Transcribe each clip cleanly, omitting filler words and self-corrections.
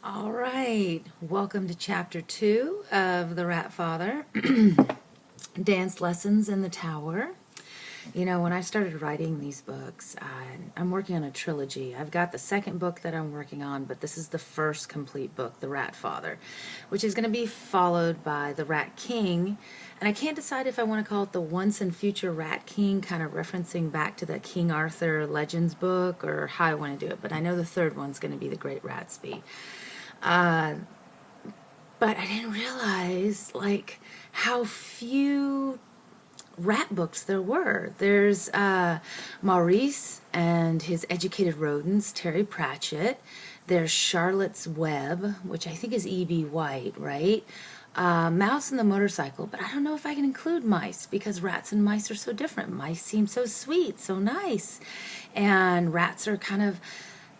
All right, welcome to chapter 2 of The Rat Father, Dance Lessons in the Tower. You know, when I started writing these books, I'm working on a trilogy. I've got the second book that I'm working on, but this is the first complete book, The Rat Father, which is going to be followed by The Rat King. And I can't decide if I want to call it the Once and Future Rat King, kind of referencing back to the King Arthur Legends book, or how I want to do it. But I know the third one's going to be The Great Ratsby. But I didn't realize, like, how few rat books there were. There's Maurice and his Educated Rodents, Terry Pratchett. There's Charlotte's Web, which I think is E.B. White, right? Mouse and the Motorcycle, but I don't know if I can include mice because rats and mice are so different. Mice seem so sweet, so nice, and rats are kind of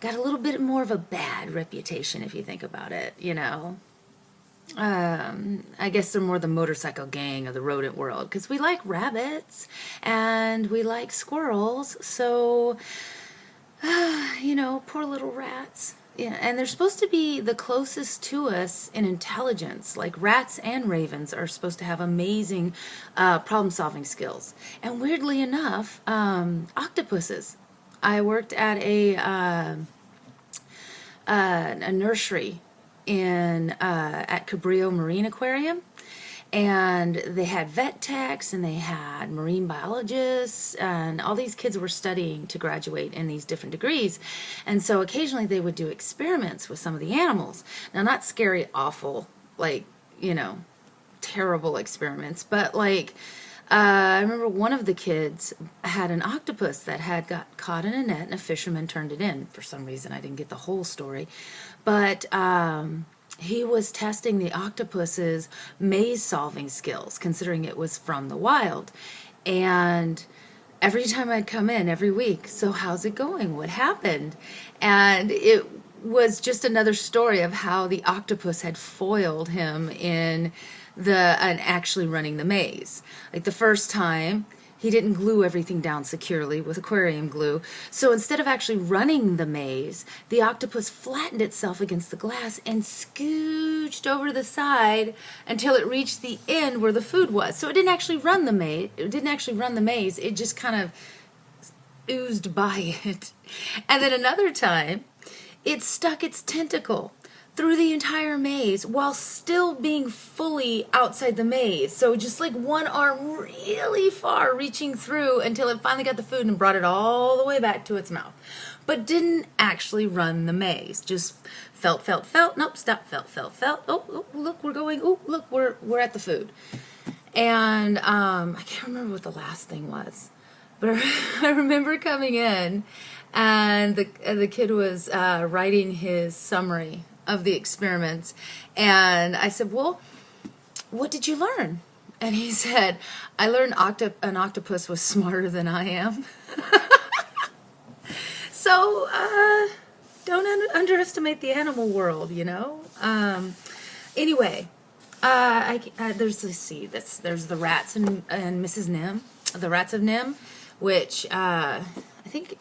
got a little bit more of a bad reputation if you think about it, you know. I guess they're more the motorcycle gang of the rodent world because we like rabbits and we like squirrels, so you know, poor little rats. Yeah, and they're supposed to be the closest to us in intelligence. Like rats and ravens are supposed to have amazing problem-solving skills. And weirdly enough, octopuses. I worked at a nursery in at Cabrillo Marine Aquarium, and they had vet techs and they had marine biologists, and all these kids were studying to graduate in these different degrees. And so occasionally they would do experiments with some of the animals. Now, not scary, awful, like, you know, terrible experiments, but like I remember one of the kids had an octopus that had got caught in a net and a fisherman turned it in. For some reason, I didn't get the whole story. But he was testing the octopus's maze-solving skills, considering it was from the wild. And every time I'd come in, every week, so how's it going? What happened? And it was just another story of how the octopus had foiled him in and actually running the maze. Like the first time, he didn't glue everything down securely with aquarium glue. So instead of actually running the maze, the octopus flattened itself against the glass and scooched over the side until it reached the end where the food was. So it didn't actually run the maze. It didn't actually run the maze. It just kind of oozed by it. And then another time, it stuck its tentacle through the entire maze while still being fully outside the maze. So just like one arm really far reaching through until it finally got the food and brought it all the way back to its mouth. But didn't actually run the maze. Just felt. Nope, stop, felt. Oh, look, we're going. Oh, look, we're at the food. And I can't remember what the last thing was. But I remember coming in and the kid was writing his summary of the experiments, and I said, well, what did you learn? And he said, I learned an octopus was smarter than I am. So don't underestimate the animal world, you know. Anyway, there's there's the rats and Mrs. Nim, the Rats of Nim, which I think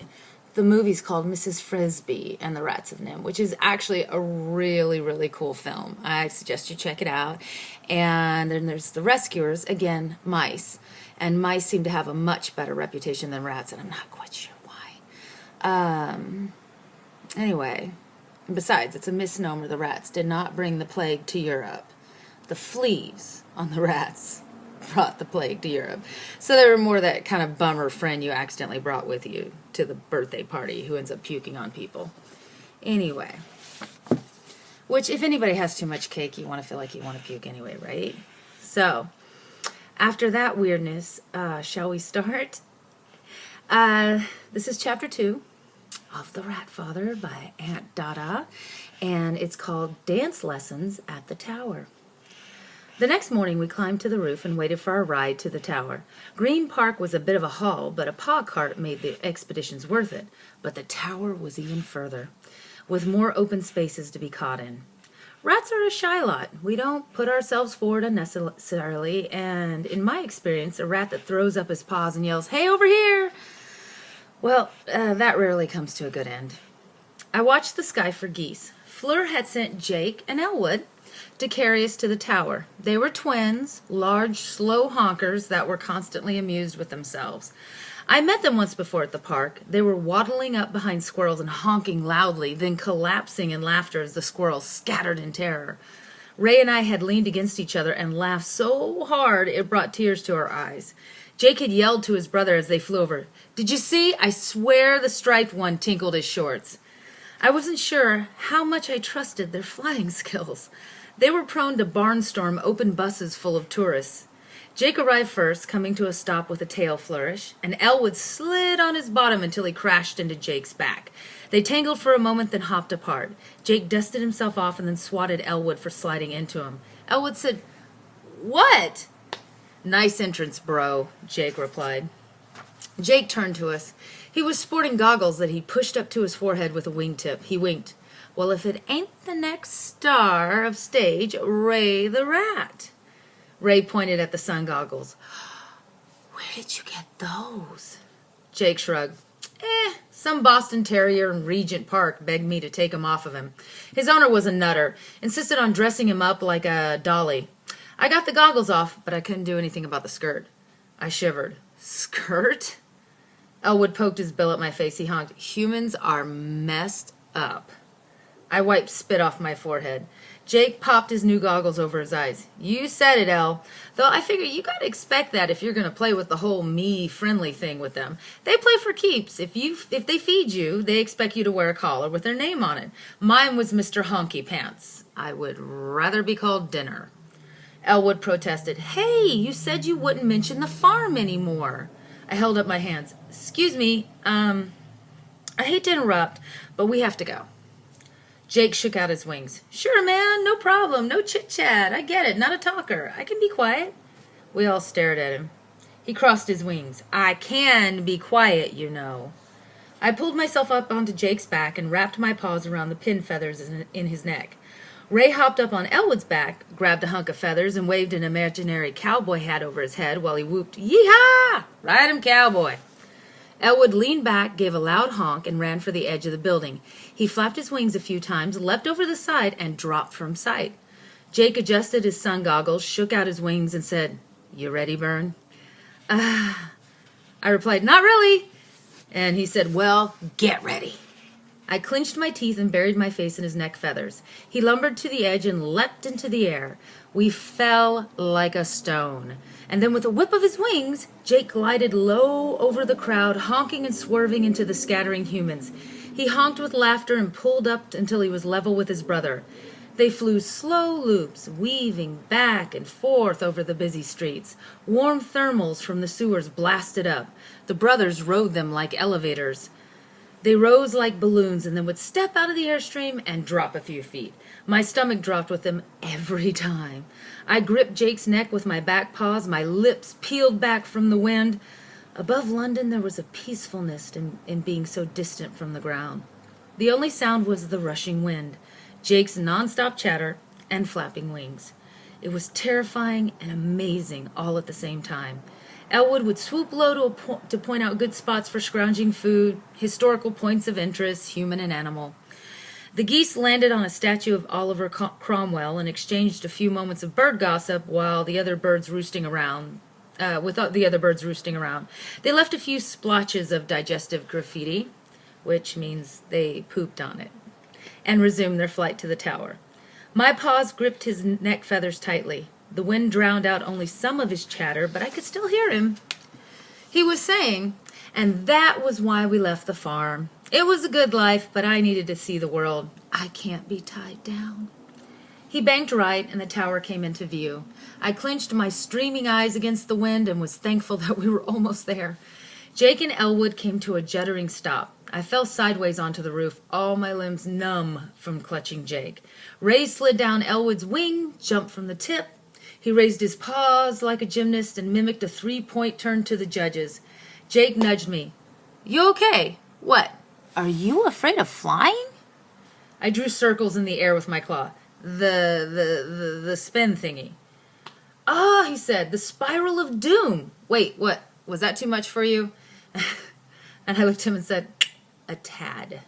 the movie's called Mrs. Frisbee and the Rats of Nim, which is actually a really, really cool film. I suggest you check it out. And then there's The Rescuers, again, mice. And mice seem to have a much better reputation than rats, and I'm not quite sure why. Anyway, besides, it's a misnomer. The rats did not bring the plague to Europe. The fleas on the rats brought the plague to Europe. So they were more that kind of bummer friend you accidentally brought with you to the birthday party who ends up puking on people. Anyway, which if anybody has too much cake, you want to feel like you want to puke anyway, right? So after that weirdness, shall we start? This is chapter 2 of The Rat Father by Aunt Dada, and it's called Dance Lessons at the Tower. The next morning we climbed to the roof and waited for our ride to the tower. Green Park was a bit of a haul, but a paw cart made the expeditions worth it. But the tower was even further, with more open spaces to be caught in. Rats are a shy lot. We don't put ourselves forward unnecessarily, and in my experience, a rat that throws up his paws and yells, "Hey, over here!" Well, that rarely comes to a good end. I watched the sky for geese. Fleur had sent Jake and Elwood to carry us to the tower. They were twins, large, slow honkers that were constantly amused with themselves. I met them once before at the park. They were waddling up behind squirrels and honking loudly, then collapsing in laughter as the squirrels scattered in terror. Ray and I had leaned against each other and laughed so hard it brought tears to our eyes. Jake had yelled to his brother as they flew over, "Did you see? I swear the striped one tinkled his shorts." I wasn't sure how much I trusted their flying skills. They were prone to barnstorm open buses full of tourists. Jake arrived first, coming to a stop with a tail flourish, and Elwood slid on his bottom until he crashed into Jake's back. They tangled for a moment, then hopped apart. Jake dusted himself off and then swatted Elwood for sliding into him. Elwood said, "What?" "Nice entrance, bro," Jake replied. Jake turned to us. He was sporting goggles that he pushed up to his forehead with a wingtip. He winked. "Well, if it ain't the next star of stage, Ray the Rat." Ray pointed at the sun goggles. "Where did you get those?" Jake shrugged. Some Boston Terrier in Regent Park begged me to take him off of him. His owner was a nutter, insisted on dressing him up like a dolly. I got the goggles off, but I couldn't do anything about the skirt. I shivered. "Skirt?" Elwood poked his bill at my face. He honked, "Humans are messed up." I wiped spit off my forehead. Jake popped his new goggles over his eyes. "You said it, El. Though I figure you gotta expect that if you're gonna play with the whole me-friendly thing with them. They play for keeps. If they feed you, they expect you to wear a collar with their name on it. Mine was Mr. Honky Pants. I would rather be called Dinner." Elwood protested. "Hey, you said you wouldn't mention the farm anymore." I held up my hands. "Excuse me, I hate to interrupt, but we have to go." Jake shook out his wings. "Sure, man, no problem, no chit-chat. I get it, not a talker. I can be quiet." We all stared at him. He crossed his wings. "I can be quiet, you know." I pulled myself up onto Jake's back and wrapped my paws around the pin feathers in his neck. Ray hopped up on Elwood's back, grabbed a hunk of feathers, and waved an imaginary cowboy hat over his head while he whooped, "Yee-haw! Ride him, cowboy!" Elwood leaned back, gave a loud honk, and ran for the edge of the building. He flapped his wings a few times, leapt over the side, and dropped from sight. Jake adjusted his sun goggles, shook out his wings, and said, "You ready, Bern?" I replied, "Not really." And he said, "Well, get ready." I clenched my teeth and buried my face in his neck feathers. He lumbered to the edge and leapt into the air. We fell like a stone. And then with a whip of his wings, Jake glided low over the crowd, honking and swerving into the scattering humans. He honked with laughter and pulled up until he was level with his brother. They flew slow loops, weaving back and forth over the busy streets. Warm thermals from the sewers blasted up. The brothers rode them like elevators. They rose like balloons and then would step out of the airstream and drop a few feet. My stomach dropped with them every time. I gripped Jake's neck with my back paws, my lips peeled back from the wind. Above London there was a peacefulness in being so distant from the ground. The only sound was the rushing wind, Jake's nonstop chatter, and flapping wings. It was terrifying and amazing all at the same time. Elwood would swoop low to point out good spots for scrounging food, historical points of interest, human and animal. The geese landed on a statue of Oliver Cromwell and exchanged a few moments of bird gossip while the other birds roosting around. They left a few splotches of digestive graffiti, which means they pooped on it, and resumed their flight to the tower. My paws gripped his neck feathers tightly. The wind drowned out only some of his chatter, but I could still hear him. He was saying, "And that was why we left the farm. It was a good life, but I needed to see the world. I can't be tied down." He banked right, and the tower came into view. I clenched my streaming eyes against the wind and was thankful that we were almost there. Jake and Elwood came to a juddering stop. I fell sideways onto the roof, all my limbs numb from clutching Jake. Ray slid down Elwood's wing, jumped from the tip. He raised his paws like a gymnast and mimicked a three-point turn to the judges. Jake nudged me. "You okay? What? Are you afraid of flying?" I drew circles in the air with my claw. The spin thingy. "Ah," he said, "the spiral of doom. Wait, what? Was that too much for you?" And I looked at him and said, "A tad."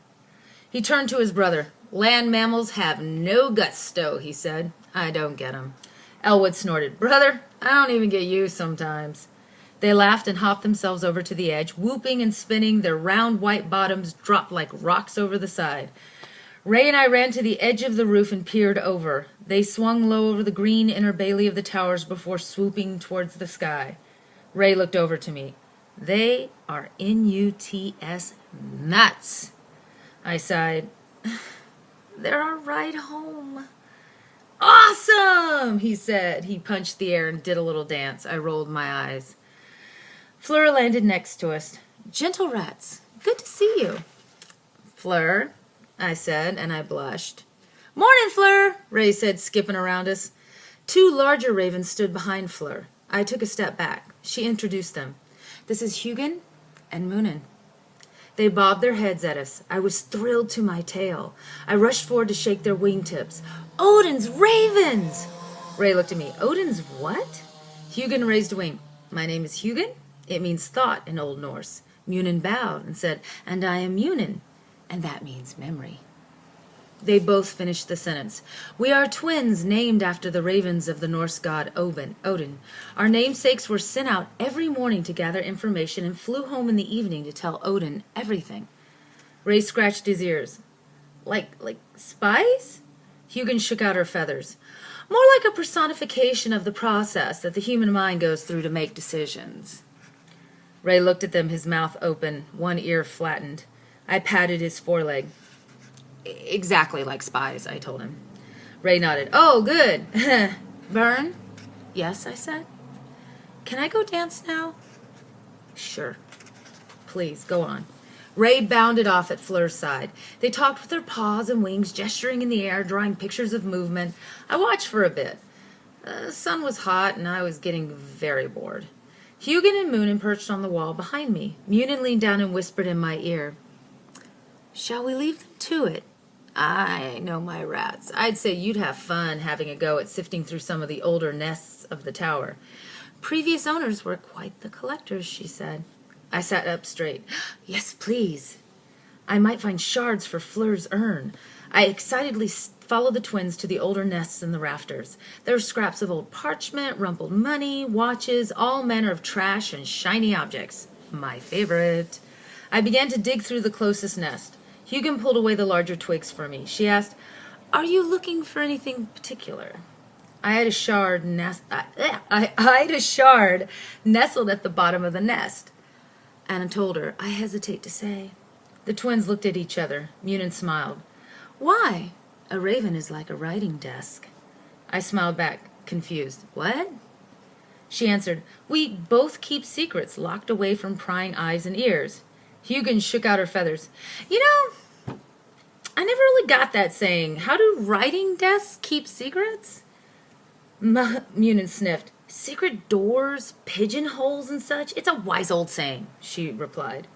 He turned to his brother. Land mammals have no gusto, he said. I don't get 'em. Elwood snorted. Brother, I don't even get you sometimes. They laughed and hopped themselves over to the edge, whooping and spinning. Their round white bottoms dropped like rocks over the side. Ray and I ran to the edge of the roof and peered over. They swung low over the green inner bailey of the towers before swooping towards the sky. Ray looked over to me. They are NUTS nuts. I sighed. They're our ride home. Awesome, he said. He punched the air and did a little dance. I rolled my eyes. Fleur landed next to us. Gentle rats, good to see you. Fleur, I said, and I blushed. Morning, Fleur, Ray said, skipping around us. Two larger ravens stood behind Fleur. I took a step back. She introduced them. This is Hugin and Moonin. They bobbed their heads at us. I was thrilled to my tail. I rushed forward to shake their wingtips. Odin's ravens! Ray looked at me. Odin's what? Hugin raised a wing. My name is Hugin. It means thought in Old Norse. Munin bowed and said, and I am Munin, and that means memory. They both finished the sentence. We are twins named after the ravens of the Norse god Odin. Our namesakes were sent out every morning to gather information and flew home in the evening to tell Odin everything. Ray scratched his ears. Like spies? Hugin shook out her feathers. More like a personification of the process that the human mind goes through to make decisions. Ray looked at them, his mouth open, one ear flattened. I patted his foreleg. Exactly like spies, I told him. Ray nodded. Oh, good. Bern? Yes, I said. Can I go dance now? Sure. Please, go on. Ray bounded off at Fleur's side. They talked with their paws and wings, gesturing in the air, drawing pictures of movement. I watched for a bit. The sun was hot, and I was getting very bored. Hugin and Moonin perched on the wall behind me. Moonin leaned down and whispered in my ear. Shall we leave them to it? I know my rats. I'd say you'd have fun having a go at sifting through some of the older nests of the tower. Previous owners were quite the collectors, she said. I sat up straight. Yes, please. I might find shards for Fleur's urn. I excitedly followed the twins to the older nests in the rafters. There were scraps of old parchment, rumpled money, watches, all manner of trash and shiny objects. My favorite. I began to dig through the closest nest. Hugin pulled away the larger twigs for me. She asked, Are you looking for anything particular? I had a shard nestled at the bottom of the nest. Anna told her, I hesitate to say. The twins looked at each other. Moonin smiled. Why? A raven is like a writing desk. I smiled back, confused. What? She answered, We both keep secrets locked away from prying eyes and ears. Hugin shook out her feathers. You know, I never really got that saying. How do writing desks keep secrets? Moonin sniffed. Secret doors, pigeonholes and such? It's a wise old saying, she replied.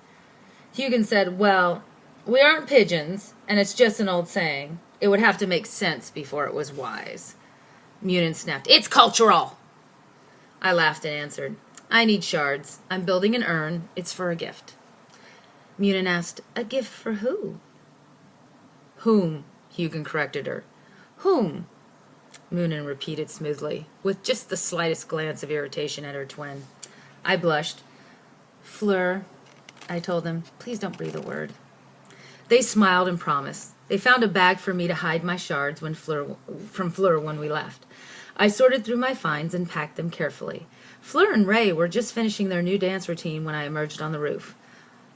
Hugin said, Well, we aren't pigeons, and it's just an old saying. It would have to make sense before it was wise. Moonin snapped, It's cultural! I laughed and answered, I need shards. I'm building an urn. It's for a gift. Moonin asked, A gift for who? Whom, Hugin corrected her. Whom? Moonin repeated smoothly, with just the slightest glance of irritation at her twin. I blushed. Fleur, I told them, please don't breathe a word. They smiled and promised. They found a bag for me to hide my shards from Fleur when we left. I sorted through my finds and packed them carefully. Fleur and Ray were just finishing their new dance routine when I emerged on the roof.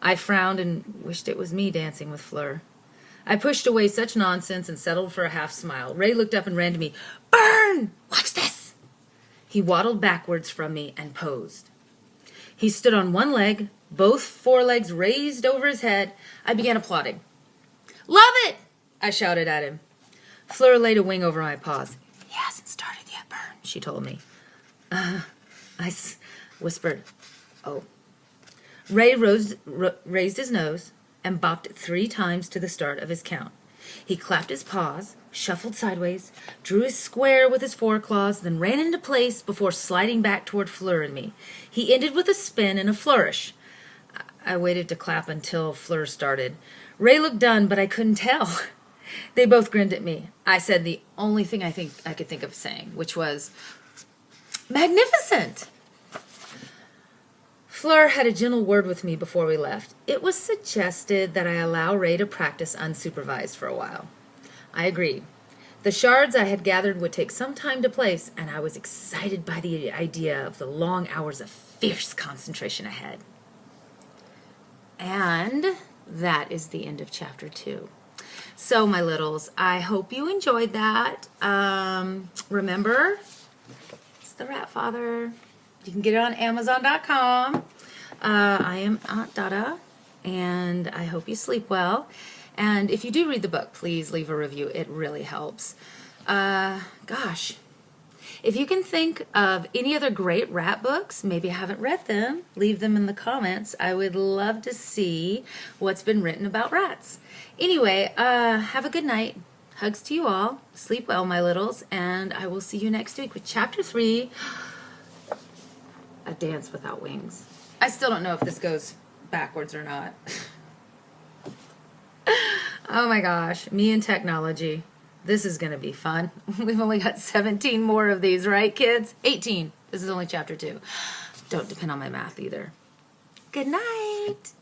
I frowned and wished it was me dancing with Fleur. I pushed away such nonsense and settled for a half smile. Ray looked up and ran to me. Bern! Watch this! He waddled backwards from me and posed. He stood on one leg, both forelegs raised over his head. I began applauding. Love it! I shouted at him. Fleur laid a wing over my paws. He hasn't started yet, Bern, she told me. I whispered, Oh. Ray raised his nose and bopped it 3 times to the start of his count. He clapped his paws, shuffled sideways, drew his square with his foreclaws, then ran into place before sliding back toward Fleur and me. He ended with a spin and a flourish. I waited to clap until Fleur started. Ray looked done, but I couldn't tell. They both grinned at me. I said the only thing I think I could think of saying, which was, magnificent! Fleur had a gentle word with me before we left. It was suggested that I allow Ray to practice unsupervised for a while. I agreed. The shards I had gathered would take some time to place, and I was excited by the idea of the long hours of fierce concentration ahead. And that is the end of chapter 2. So, my littles, I hope you enjoyed that. Remember, it's the Rat Father. You can get it on Amazon.com. I am Aunt Dada, and I hope you sleep well. And if you do read the book, please leave a review. It really helps. Gosh, if you can think of any other great rat books, maybe I haven't read them, leave them in the comments. I would love to see what's been written about rats. Anyway, have a good night. Hugs to you all. Sleep well, my littles, and I will see you next week with chapter 3, A Dance Without Wings. I still don't know if this goes backwards or not. Oh my gosh, me and technology. This is going to be fun. We've only got 17 more of these, right, kids? 18. This is only chapter 2. Don't depend on my math either. Good night.